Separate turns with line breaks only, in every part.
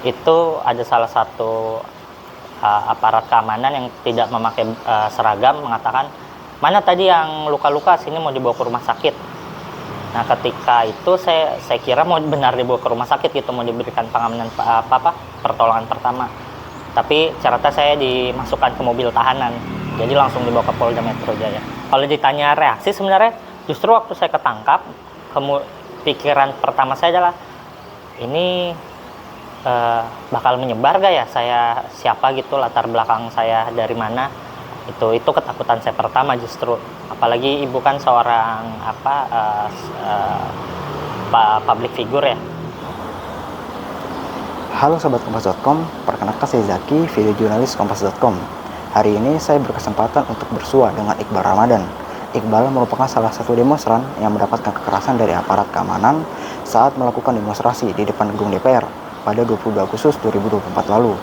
Itu ada salah satu aparat keamanan yang tidak memakai seragam mengatakan, mana tadi yang luka-luka, sini mau dibawa ke rumah sakit. Nah ketika itu saya kira mau benar dibawa ke rumah sakit gitu, mau diberikan pengamanan pertolongan pertama. Tapi ternyata saya dimasukkan ke mobil tahanan, jadi langsung dibawa ke Polda Metro Jaya. Kalau ditanya reaksi, sebenarnya justru waktu saya ketangkap, pikiran pertama saya adalah ini bakal menyebar gak ya, saya siapa gitu, latar belakang saya dari mana. Itu ketakutan saya pertama justru, apalagi ibu kan seorang public figure ya.
Halo Sobat Kompas.com, perkenalkan saya Zaki, video jurnalis Kompas.com. Hari ini saya berkesempatan untuk bersua dengan Iqbal Ramadan. Iqbal merupakan salah satu demonstran yang mendapatkan kekerasan dari aparat keamanan saat melakukan demonstrasi di depan gedung DPR pada 22 Agustus 2024 lalu.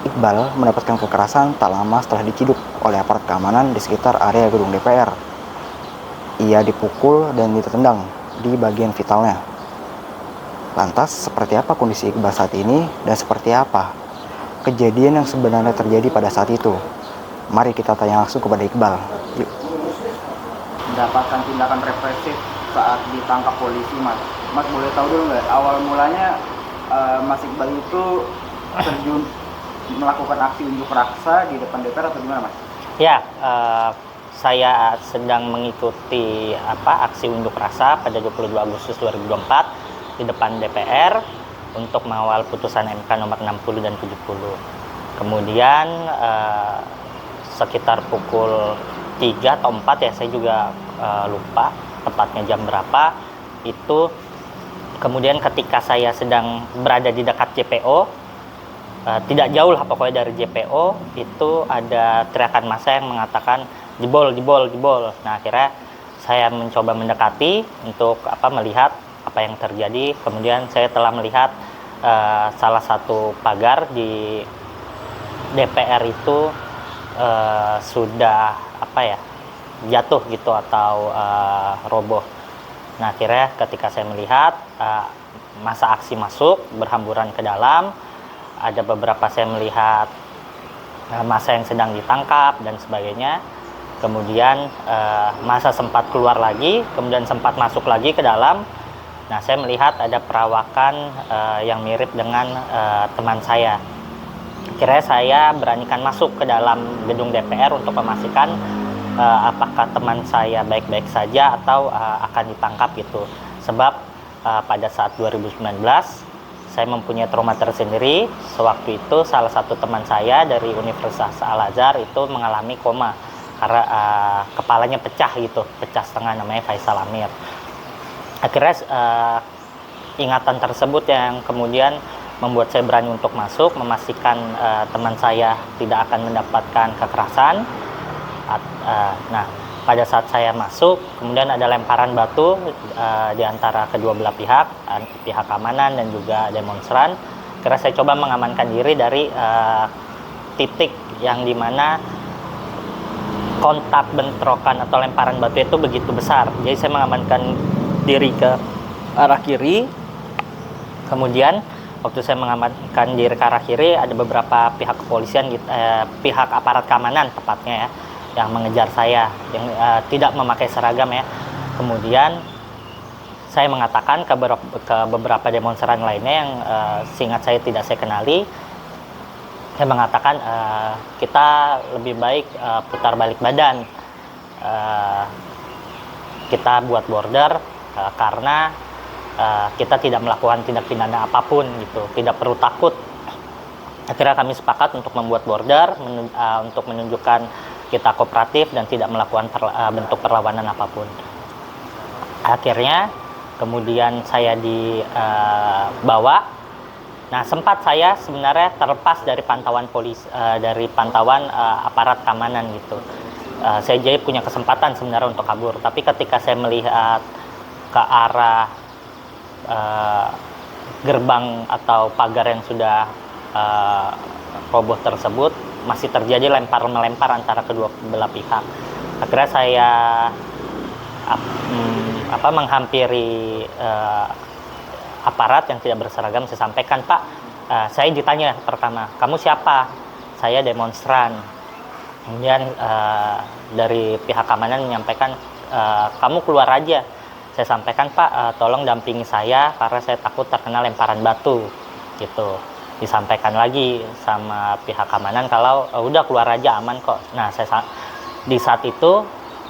Iqbal mendapatkan kekerasan tak lama setelah diciduk oleh aparat keamanan di sekitar area gedung DPR. Ia dipukul dan ditendang di bagian vitalnya. Lantas, seperti apa kondisi Iqbal saat ini dan seperti apa kejadian yang sebenarnya terjadi pada saat itu? Mari kita tanya langsung kepada Iqbal. Yuk.
Mendapatkan tindakan represif saat ditangkap polisi, Mas. Mas boleh tahu dulu nggak awal mulanya Mas Iqbal itu terjun melakukan aksi unjuk rasa di depan DPR atau gimana, Mas?
Ya, saya sedang mengikuti aksi unjuk rasa pada 22 Agustus 2024 di depan DPR untuk mengawal putusan MK nomor 60 dan 70. Kemudian sekitar pukul 3 atau 4 ya, saya juga lupa tepatnya jam berapa, itu kemudian ketika saya sedang berada di dekat JPO, tidak jauh lah pokoknya dari JPO, itu ada teriakan massa yang mengatakan jebol, jebol, jebol. Nah akhirnya saya mencoba mendekati untuk melihat apa yang terjadi. Kemudian saya telah melihat salah satu pagar di DPR itu sudah jatuh gitu atau roboh. Nah akhirnya ketika saya melihat massa aksi masuk berhamburan ke dalam, ada beberapa saya melihat massa yang sedang ditangkap dan sebagainya. Kemudian massa sempat keluar lagi, kemudian sempat masuk lagi ke dalam. Nah, saya melihat ada perawakan yang mirip dengan teman saya. Akhirnya saya beranikan masuk ke dalam gedung DPR untuk memastikan apakah teman saya baik-baik saja atau akan ditangkap gitu. Sebab pada saat 2019 saya mempunyai trauma tersendiri. Sewaktu itu salah satu teman saya dari Universitas Al-Azhar itu mengalami koma karena kepalanya pecah gitu, pecah setengah, namanya Faisal Amir. Akhirnya ingatan tersebut yang kemudian membuat saya berani untuk masuk, memastikan teman saya tidak akan mendapatkan kekerasan. Nah, pada saat saya masuk, kemudian ada lemparan batu di antara kedua belah pihak, pihak keamanan dan juga demonstran. Akhirnya saya coba mengamankan diri dari titik yang dimana kontak bentrokan atau lemparan batu itu begitu besar. Jadi saya mengamankan diri ke arah kiri. Kemudian waktu saya mengamankan diri ke arah kiri, ada beberapa pihak kepolisian, pihak aparat keamanan tepatnya ya, yang mengejar saya, yang tidak memakai seragam ya. Kemudian saya mengatakan ke beberapa demonstran lainnya yang seingat saya tidak saya kenali, saya mengatakan kita lebih baik putar balik badan, kita buat border karena kita tidak melakukan tindak pidana apapun gitu, tidak perlu takut. Akhirnya kami sepakat untuk membuat border untuk menunjukkan kita kooperatif dan tidak melakukan bentuk perlawanan apapun. Akhirnya kemudian saya dibawa. Nah, sempat saya sebenarnya terlepas dari pantauan polisi, dari pantauan aparat keamanan gitu. Saya jadi punya kesempatan sebenarnya untuk kabur, tapi ketika saya melihat ke arah gerbang atau pagar yang sudah roboh tersebut, masih terjadi lempar-melempar antara kedua belah pihak. Akhirnya saya menghampiri aparat yang tidak berseragam. Saya sampaikan, Pak, saya ditanya pertama, kamu siapa? Saya demonstran. Kemudian dari pihak keamanan menyampaikan, kamu keluar aja. Saya sampaikan, Pak, tolong dampingi saya karena saya takut terkena lemparan batu, gitu. Disampaikan lagi sama pihak keamanan kalau udah keluar aja, aman kok. Nah, di saat itu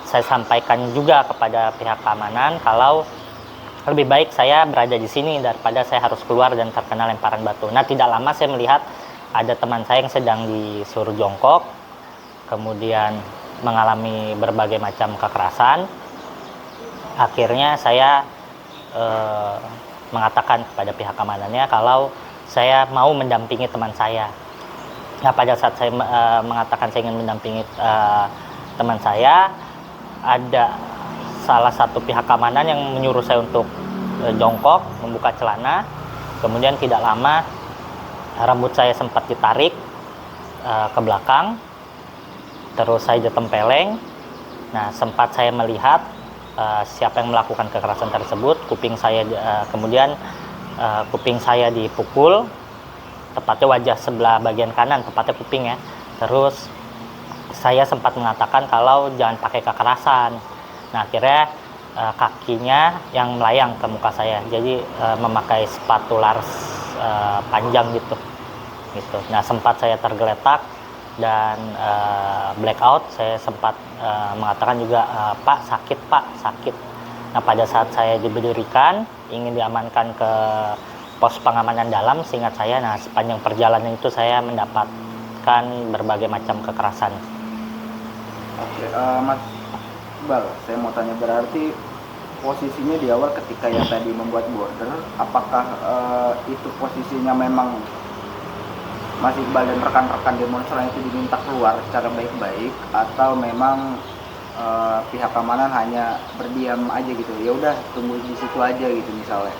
saya sampaikan juga kepada pihak keamanan kalau lebih baik saya berada di sini daripada saya harus keluar dan terkena lemparan batu. Nah, tidak lama saya melihat ada teman saya yang sedang disuruh jongkok, kemudian mengalami berbagai macam kekerasan. Akhirnya saya mengatakan kepada pihak keamanannya kalau saya mau mendampingi teman saya. Nah, pada saat saya mengatakan saya ingin mendampingi teman saya, ada salah satu pihak keamanan yang menyuruh saya untuk jongkok, membuka celana. Kemudian tidak lama rambut saya sempat ditarik ke belakang, terus saya ditempeleng. Nah, sempat saya melihat siapa yang melakukan kekerasan tersebut. Kuping saya kemudian kuping saya dipukul, tepatnya wajah sebelah bagian kanan, tepatnya kuping ya. Terus saya sempat mengatakan kalau jangan pakai kekerasan. Nah, akhirnya kakinya yang melayang ke muka saya, jadi memakai sepatu lars panjang gitu. Nah, sempat saya tergeletak dan blackout. Saya sempat mengatakan juga, Pak, sakit. Nah, pada saat saya diberdirikan ingin diamankan ke pos pengamanan dalam, seingat saya, nah sepanjang perjalanan itu saya mendapatkan berbagai macam kekerasan.
Oke, Mas Iqbal, saya mau tanya, berarti posisinya di awal ketika yang tadi membuat border, apakah itu posisinya memang Mas Iqbal dan rekan-rekan demonstran itu diminta keluar secara baik-baik, atau memang pihak keamanan hanya berdiam aja gitu, ya udah tunggu di situ aja gitu misalnya?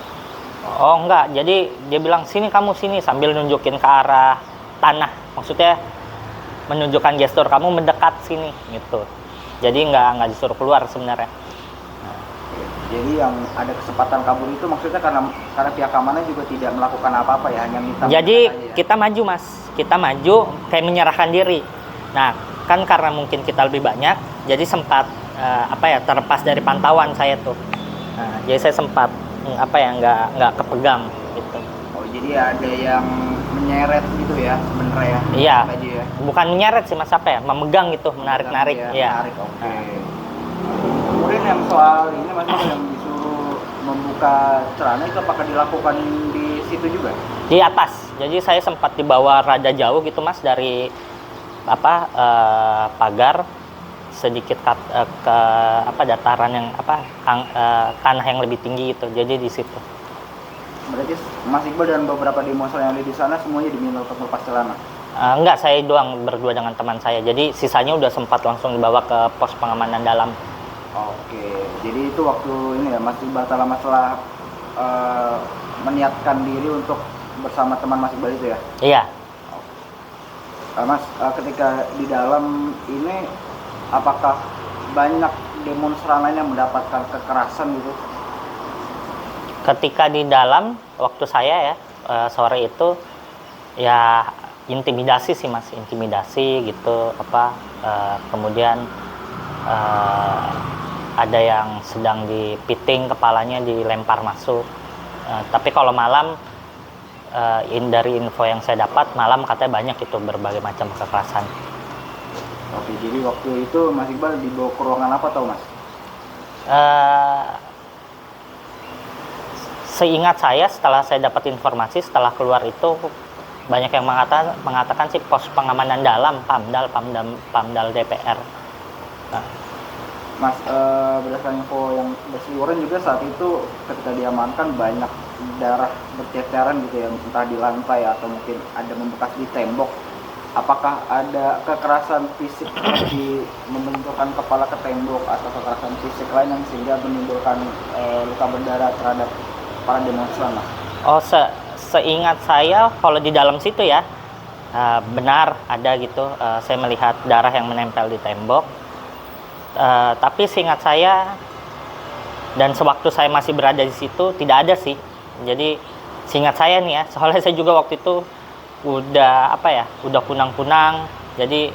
Oh enggak, jadi dia bilang sini kamu sini sambil nunjukin ke arah tanah, maksudnya menunjukkan gestur kamu mendekat sini gitu. Jadi nggak disuruh keluar sebenarnya.
Jadi yang ada kesempatan kabur itu maksudnya karena pihak keamanan juga tidak melakukan apa-apa ya, hanya minta.
Jadi
aja ya?
kita maju mas, kita maju kayak menyerahkan diri. Nah kan karena mungkin kita lebih banyak, jadi sempat terlepas dari pantauan saya tuh. Nah, jadi saya sempat nggak kepegang gitu.
Oh, jadi ada yang menyeret gitu ya sebenarnya ya?
Iya.
Baju ya?
Bukan menyeret sih mas, memegang gitu, menarik-narik. Iya.
Menarik, oke. Kemudian yang soal ini mas, yang disuruh membuka celana itu apakah dilakukan di situ juga?
Di atas. Jadi saya sempat dibawa rada jauh gitu mas dari pagar sedikit ke dataran yang tanah yang lebih tinggi gitu. Jadi di situ.
Berarti Mas Iqbal dan beberapa demonstran yang ada di sana semuanya diminta untuk melepas celana?
Enggak, saya doang berdua dengan teman saya. Jadi sisanya udah sempat langsung dibawa ke pos pengamanan dalam.
Oke, jadi itu waktu ini ya Mas Iqbal setelah meniatkan diri untuk bersama teman Mas Iqbal itu ya?
Iya.
Mas, ketika di dalam ini apakah banyak demonstran lain yang mendapatkan kekerasan gitu?
Ketika di dalam, waktu saya ya sore itu ya intimidasi sih mas, intimidasi gitu kemudian ada yang sedang dipiting kepalanya, dilempar masuk. Tapi kalau malam dari info yang saya dapat, malam katanya banyak itu berbagai macam kekerasan.
Oke, jadi waktu itu Mas Iqbal dibawa ke ruangan apa tau mas?
Seingat saya, setelah saya dapat informasi, setelah keluar itu banyak yang mengatakan sih pos pengamanan dalam, Pamdal DPR. Nah.
Mas, berdasarkan info yang berseliweran juga saat itu ketika diamankan banyak darah berceceran gitu ya, entah di lantai atau mungkin ada membekas di tembok. Apakah ada kekerasan fisik seperti membenturkan kepala ke tembok atau kekerasan fisik lain yang sehingga menimbulkan luka berdarah terhadap para demonstran, Mas? Oh,
seingat saya kalau di dalam situ ya benar ada gitu. Saya melihat darah yang menempel di tembok. Tapi seingat saya dan sewaktu saya masih berada di situ tidak ada sih. Jadi Seingat saya nih ya, soalnya saya juga waktu itu udah udah kunang-kunang, jadi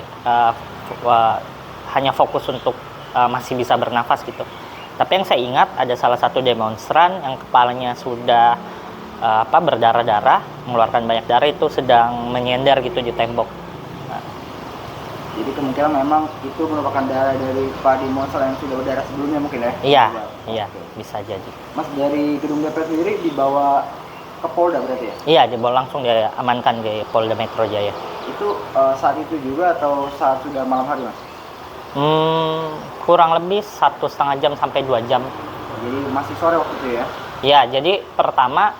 hanya fokus untuk masih bisa bernafas gitu. Tapi yang saya ingat ada salah satu demonstran yang kepalanya sudah berdarah-darah, mengeluarkan banyak darah, itu sedang menyender gitu di tembok.
Jadi kemungkinan memang itu merupakan darah dari Pak demonstran yang sudah berdarah sebelumnya mungkin ya?
Iya,
Oke.
iya, bisa jadi.
Mas, dari gedung DPR sendiri dibawa ke Polda berarti ya?
Iya, dibawa langsung diamankan ke Polda Metro Jaya.
Itu saat itu juga atau saat sudah malam hari, Mas?
Kurang lebih 1,5 jam sampai 2 jam.
Jadi masih sore waktu itu ya?
Iya, jadi pertama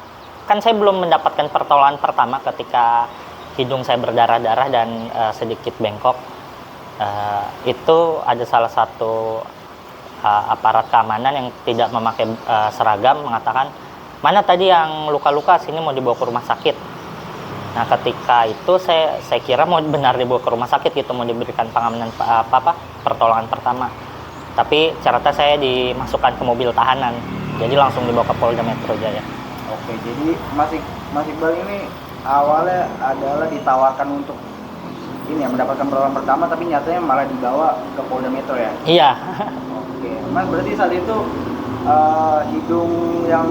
kan saya belum mendapatkan pertolongan pertama ketika hidung saya berdarah-darah dan sedikit bengkok. Itu ada salah satu aparat keamanan yang tidak memakai seragam mengatakan, mana tadi yang luka-luka, sini mau dibawa ke rumah sakit. Nah, ketika itu saya kira mau benar dibawa ke rumah sakit gitu, mau diberikan pengamanan pertolongan pertama. Tapi ternyata saya dimasukkan ke mobil tahanan, jadi langsung dibawa ke Polda Metro Jaya.
Oke, jadi Mas Iqbal ini awalnya adalah ditawarkan untuk ini ya, mendapatkan pertolongan pertama, tapi nyatanya malah dibawa ke Polda Metro ya?
Iya.
Oke, Mas, berarti saat itu hidung yang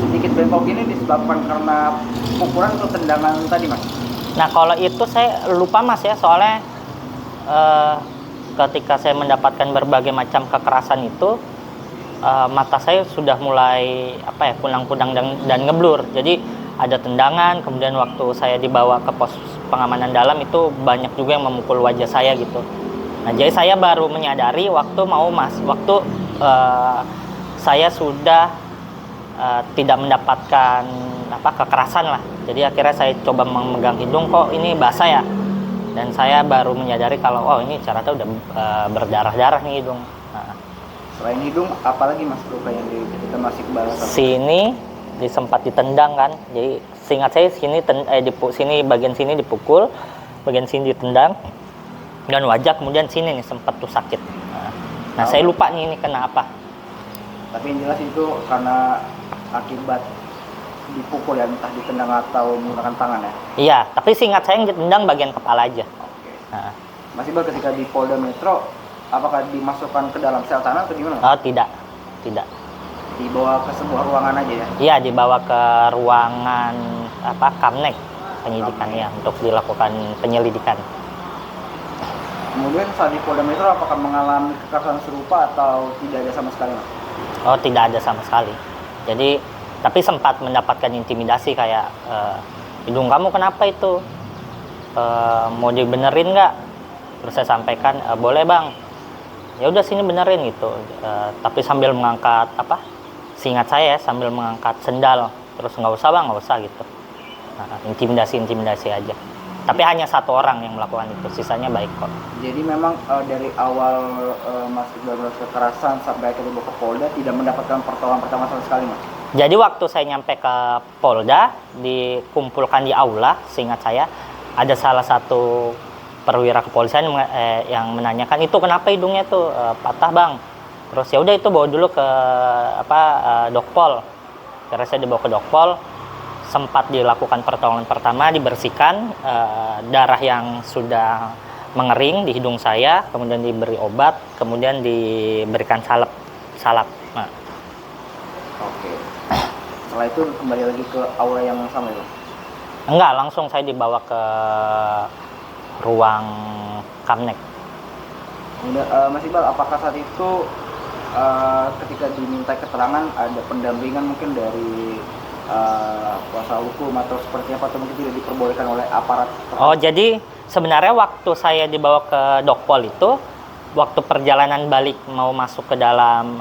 sedikit bengkok ini disebabkan karena pukulan atau tendangan tadi, Mas?
Nah, kalau itu saya lupa Mas ya, soalnya ketika saya mendapatkan berbagai macam kekerasan itu, mata saya sudah mulai kunang-kunang dan ngeblur. Jadi ada tendangan, kemudian waktu saya dibawa ke pos pengamanan dalam itu banyak juga yang memukul wajah saya gitu. Nah, jadi saya baru menyadari waktu saya sudah tidak mendapatkan kekerasan lah. Jadi akhirnya saya coba memegang hidung, kok ini basah ya. Dan saya baru menyadari kalau ini ternyata udah berdarah-darah nih hidung. Nah.
Selain hidung, apalagi Mas luka yang ketika masih kebalasan?
Sini sempat ditendang kan, jadi seingat saya sini bagian sini dipukul, bagian sini ditendang, dan wajah kemudian sini nih sempat tuh sakit. Nah, saya lupa nih ini kena apa.
Tapi yang jelas itu karena akibat dipukul ya, entah ditendang atau menggunakan tangan ya?
Iya, tapi seingat saya yang ditendang bagian kepala aja.
Oke.
Nah.
Mas Iqbal ketika di Polda Metro, apakah dimasukkan ke dalam sel tahanan atau gimana?
Oh, tidak.
Dibawa ke sebuah ruangan aja ya?
Iya, dibawa ke ruangan Kamnek penyidikan ya, untuk dilakukan penyelidikan.
Kemudian saat di Polda Metro apakah mengalami kekerasan serupa atau tidak ada sama sekali, Mas?
Oh, tidak ada sama sekali. Jadi, tapi sempat mendapatkan intimidasi kayak, hidung kamu kenapa itu? Mau dibenerin nggak? Terus saya sampaikan, boleh bang. Ya udah sini benerin gitu. Tapi sambil mengangkat seingat saya sambil mengangkat sendal. Terus nggak usah bang, nggak usah gitu. Nah, intimidasi aja. Tapi hanya satu orang yang melakukan itu, sisanya baik kok.
Jadi memang dari awal Mas Iqbal melakukan kekerasan sampai akhirnya dibawa ke Polda tidak mendapatkan pertolongan pertama sama sekali, Mas?
Jadi waktu saya nyampe ke Polda, dikumpulkan di aula, seingat saya ada salah satu perwira kepolisian yang menanyakan, itu kenapa hidungnya tuh patah bang? Terus ya udah itu bawa dulu ke Dokpol. Karena saya dibawa ke Dokpol, sempat dilakukan pertolongan pertama, dibersihkan darah yang sudah mengering di hidung saya, kemudian diberi obat, kemudian diberikan salep. Nah.
Oke. Setelah itu kembali lagi ke aula yang sama ya?
Enggak, langsung saya dibawa ke ruang Kamnek.
Mas Iqbal, apakah saat itu ketika diminta keterangan ada pendampingan mungkin dari kuasa hukum atau seperti apa, atau mungkin tidak diperbolehkan oleh aparat?
Oh, jadi sebenarnya waktu saya dibawa ke Dokpol itu, waktu perjalanan balik mau masuk ke dalam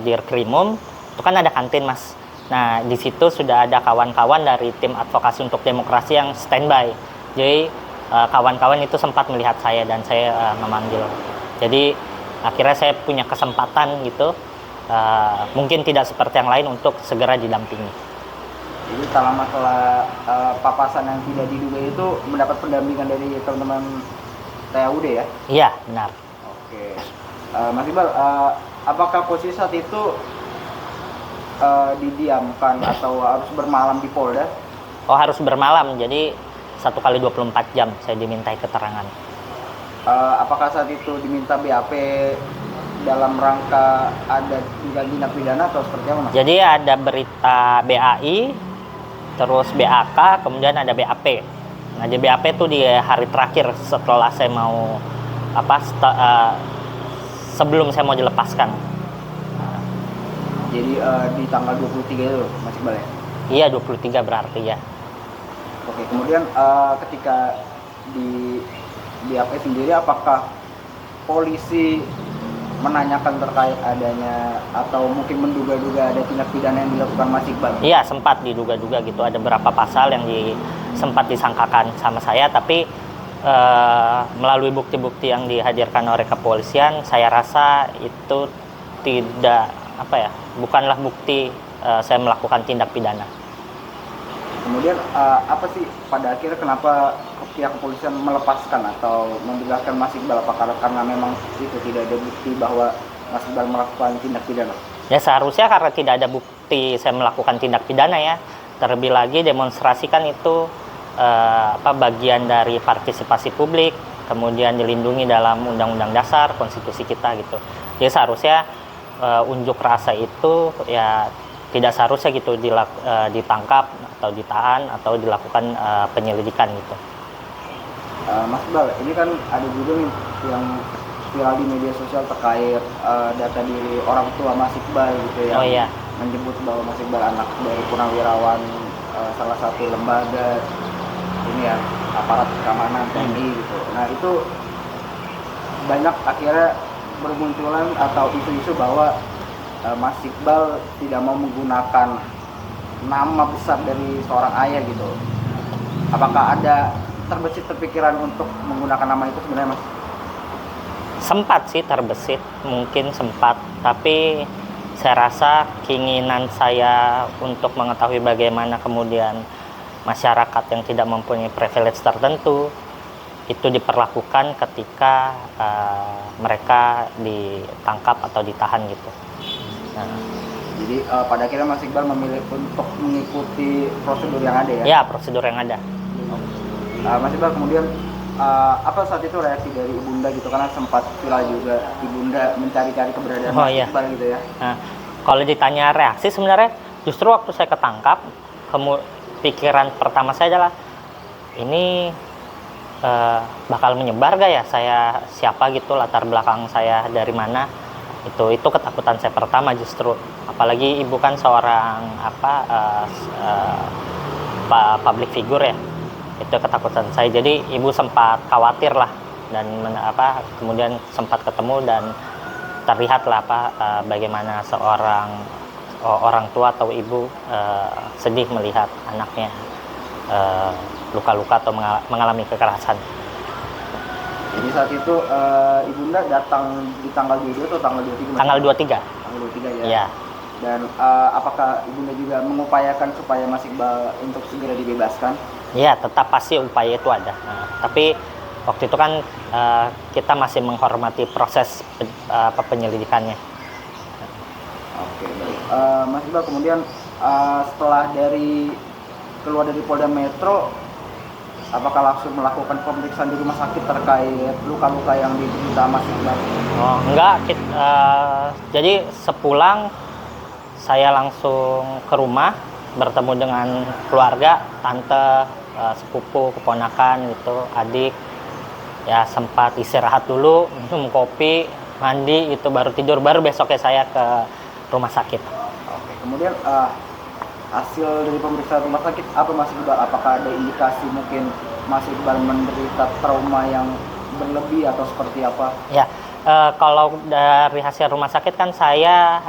Dirkrimum, itu kan ada kantin Mas. Nah, di situ sudah ada kawan-kawan dari tim advokasi untuk demokrasi yang standby. Jadi kawan-kawan itu sempat melihat saya dan saya memanggil. Jadi akhirnya saya punya kesempatan gitu, mungkin tidak seperti yang lain, untuk segera didampingi.
Jadi tak lama setelah papasan yang tidak diduga itu mendapat pendampingan dari teman-teman TAUD ya?
Iya, benar.
Oke. Mas Iqbal, apakah posisi saat itu didiamkan atau harus bermalam di Polda?
Oh, harus bermalam, jadi 1 kali 24 jam saya dimintai keterangan.
Apakah saat itu diminta BAP dalam rangka ada tindak pidana atau seperti apa, Mas?
Jadi ada berita BAI, terus BAK, kemudian ada BAP. Nah, di BAP itu di hari terakhir setelah saya mau sebelum saya mau dilepaskan.
Jadi di tanggal 23 itu Mas Iqbal ya?
Iya, 23 berarti ya.
Oke, kemudian ketika di BAP sendiri, apakah polisi menanyakan terkait adanya atau mungkin menduga-duga ada tindak pidana yang dilakukan Mas Iqbal?
Iya, sempat diduga-duga gitu, ada beberapa pasal yang sempat disangkakan sama saya, tapi melalui bukti-bukti yang dihadirkan oleh kepolisian, saya rasa itu tidak bukanlah bukti saya melakukan tindak pidana.
Kemudian apa sih pada akhirnya kenapa pihak kepolisian melepaskan atau membebaskan Mas Iqbal? Apakah karena memang itu tidak ada bukti bahwa Mas Iqbal melakukan tindak pidana?
Ya, seharusnya karena tidak ada bukti saya melakukan tindak pidana ya. Terlebih lagi demonstrasi kan itu bagian dari partisipasi publik, kemudian dilindungi dalam Undang-Undang Dasar, konstitusi kita gitu. Jadi seharusnya unjuk rasa itu ya tidak seharusnya gitu ditangkap atau ditahan atau dilakukan penyelidikan gitu.
Mas Iqbal, ini kan ada juga nih yang viral di media sosial terkait data diri orang tua Mas Iqbal gitu ya.
Oh iya.
Menyebut bahwa Mas Iqbal anak dari purnawirawan salah satu lembaga ini ya, aparat keamanan TNI gitu. Nah, itu banyak akhirnya bermunculan atau isu-isu bahwa Mas Iqbal tidak mau menggunakan nama besar dari seorang ayah gitu. Apakah ada terbesit terpikiran untuk menggunakan nama itu sebenarnya, Mas?
Sempat sih terbesit, mungkin sempat, tapi saya rasa keinginan saya untuk mengetahui bagaimana kemudian masyarakat yang tidak mempunyai privilege tertentu itu diperlakukan ketika mereka ditangkap atau ditahan gitu. Nah.
Jadi pada akhirnya Mas Iqbal memilih untuk mengikuti prosedur yang ada ya?
Ya, prosedur yang ada.
Mas Iqbal, kemudian apa saat itu reaksi dari Ibunda gitu, karena sempat viral juga Ibunda mencari-cari keberadaan Mas
Iya.
Iqbal gitu ya?
Nah, kalau ditanya reaksi sebenarnya justru waktu saya ketangkap, pikiran pertama saya adalah ini bakal menyebar gak ya, saya siapa gitu, latar belakang saya dari mana, itu ketakutan saya pertama justru. Apalagi ibu kan seorang public figure ya, itu ketakutan saya. Jadi ibu sempat khawatir lah, dan kemudian sempat ketemu dan terlihat lah bagaimana seorang orang tua atau ibu sedih melihat anaknya luka-luka atau mengalami kekerasan.
Jadi saat itu Ibunda datang di tanggal 22 atau tanggal 23?
Tanggal 23.
Tanggal 23 ya?
Iya.
Dan apakah Ibunda juga mengupayakan supaya Mas Iqbal untuk segera dibebaskan?
Iya, tetap pasti upaya itu ada. Nah, tapi waktu itu kan kita masih menghormati proses penyelidikannya.
Oke, baik. Mas Iqbal, kemudian setelah keluar dari Polda Metro, apakah langsung melakukan pemeriksaan di rumah sakit terkait luka-luka yang diderita Mas Iqbal?
Oh, enggak. Jadi sepulang saya langsung ke rumah bertemu dengan keluarga, tante, sepupu, keponakan gitu, adik. Ya sempat istirahat dulu, minum kopi, mandi gitu, baru tidur, baru besoknya saya ke rumah sakit.
Oke, kemudian hasil dari pemeriksaan rumah sakit apa Mas Iqbal? Apakah ada indikasi mungkin Mas Iqbal menderita trauma yang berlebih atau seperti apa?
Ya, kalau dari hasil rumah sakit kan saya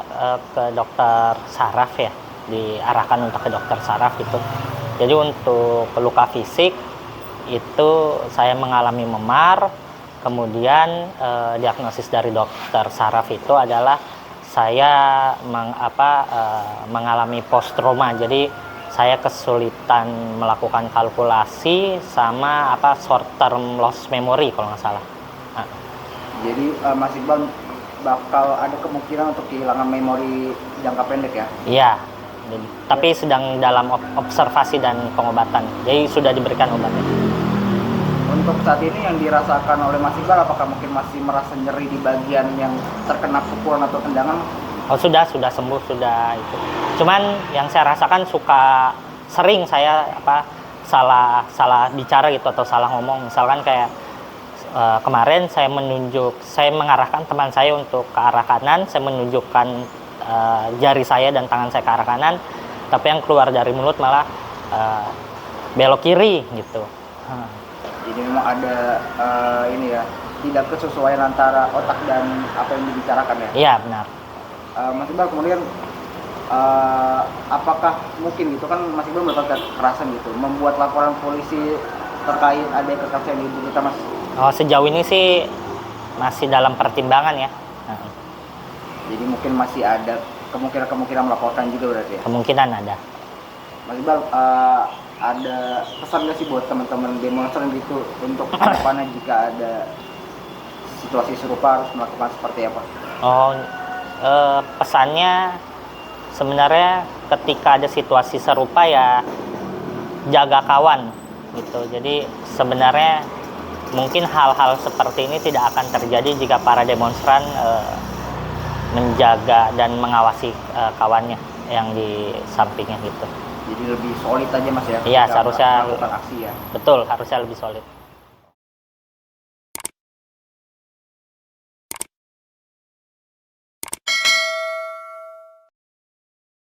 ke dokter saraf ya, diarahkan untuk ke dokter saraf itu. Jadi untuk luka fisik itu saya mengalami memar, kemudian diagnosis dari dokter saraf itu adalah saya mengalami post trauma. Jadi saya kesulitan melakukan kalkulasi sama short term loss memory kalau nggak salah. Nah.
Jadi Mas Iqbal bakal ada kemungkinan untuk kehilangan memori jangka pendek ya?
Iya. Tapi sedang dalam observasi dan pengobatan. Jadi sudah diberikan obatnya.
Untuk saat ini yang dirasakan oleh Mas Iqbal, apakah mungkin masih merasa nyeri di bagian yang terkena pukulan atau tendangan?
Oh sudah sembuh, sudah itu. Cuman yang saya rasakan sering saya salah bicara gitu atau salah ngomong. Misalkan kayak kemarin saya mengarahkan teman saya untuk ke arah kanan, saya menunjukkan jari saya dan tangan saya ke arah kanan, tapi yang keluar dari mulut malah belok kiri gitu.
Jadi memang ada ini ya, tidak kesesuaian antara otak dan apa yang dibicarakan ya?
Iya benar.
Mas Iqbal kemudian apakah mungkin gitu kan Mas Iqbal mendapatkan kekerasan gitu, membuat laporan polisi terkait ada kekerasan di ibu kita, Mas?
Oh sejauh ini sih masih dalam pertimbangan ya.
Jadi mungkin masih ada kemungkinan melaporkan juga berarti ya?
Kemungkinan ada.
Mas Iqbal ada pesan nggak sih buat teman-teman demonstran gitu untuk kedepannya jika ada situasi serupa harus melakukan seperti apa?
Oh pesannya sebenarnya ketika ada situasi serupa ya jaga kawan gitu. Jadi sebenarnya mungkin hal-hal seperti ini tidak akan terjadi jika para demonstran menjaga dan mengawasi kawannya yang di sampingnya gitu.
Jadi lebih solid aja Mas ya?
Iya,
ketika
seharusnya
melakukan aksi ya?
Betul, harusnya lebih solid.